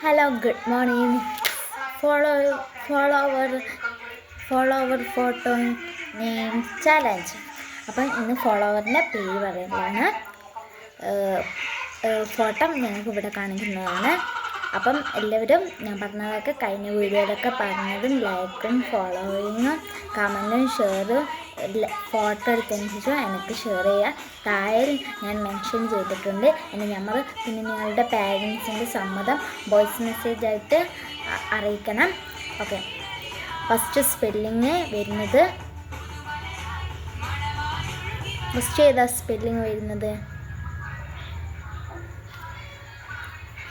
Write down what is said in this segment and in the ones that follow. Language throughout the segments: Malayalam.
Hello, good morning. Follow our photo name challenge. അപ്പം ഇന്ന് ഫോളോവറിൻ്റെ പേര് പറയുന്നതാണ്. ഫോട്ടോ ഞങ്ങൾക്ക് ഇവിടെ കാണിക്കുന്നതാണ്. അപ്പം എല്ലാവരും ഞാൻ പറഞ്ഞതൊക്കെ കഴിഞ്ഞ വീഡിയോയിലൊക്കെ പറഞ്ഞതും ലൈക്കും ഫോളോയിങ്ങും കമൻറ്റും ഷെയറും ഫോട്ടോ എടുത്തതിന് ശേഷം എനിക്ക് ഷെയർ ചെയ്യുക. താഴെ ഞാൻ മെൻഷൻ ചെയ്തിട്ടുണ്ട് എൻ്റെ നമ്പർ. പിന്നെ നിങ്ങളുടെ പാരൻസിൻ്റെ സമ്മതം വോയിസ് മെസ്സേജായിട്ട് അറിയിക്കണം. ഓക്കെ, ഫസ്റ്റ് സ്പെല്ലിങ് വരുന്നത്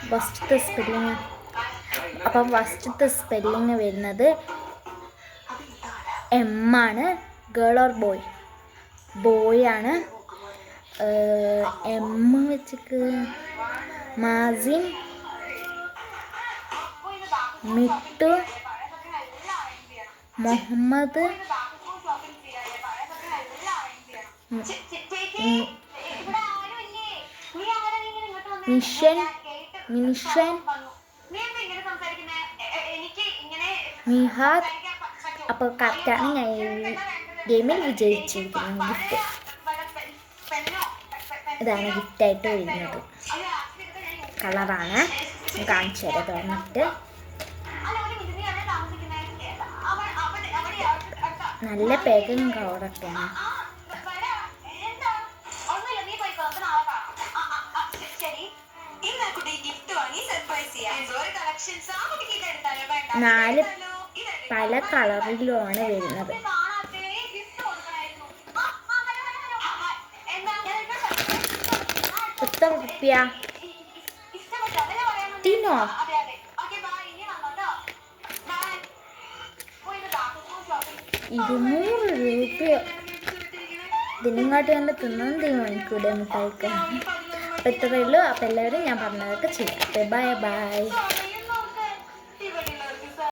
ഫസ്റ്റത്തെ സ്പെല്ലിങ് വരുന്നത് എം ആണ്. Girl or boy? ബോയ് ആണ്. എം വെച്ചിട്ട് മാസിൻ, മിട്ടു, മുഹമ്മദ്, മിഷൻ, മിഹാദ്. അപ്പോൾ കറക്റ്റാണ്. ഞാൻ ഗെയിമിൽ വിജയിച്ചിരിക്കുന്നു. ഗിഫ്റ്റ് ഇതാണ് ഗിഫ്റ്റായിട്ട് വരുന്നത്. കളറാണ് കാണിച്ചു തരാം തുറന്നിട്ട്. നല്ല പാക്കിങ് കവറൊക്കെയാണ്. നാല് പല കളറിലുമാണ് വരുന്നത്. എത്ര റുപ്യ? ടിനോ 200 രൂപ. ഇതിനെങ്ങാട്ട് കണ്ട് തിന്നാൻ തീരുമാനിക്കൂടെ മിഠായിക്ക്. അപ്പോൾ ഇത്രയേ ഉള്ളൂ. അപ്പോൾ എല്ലാവരും ഞാൻ പറഞ്ഞതൊക്കെ ചെയ്യാം. ബൈ.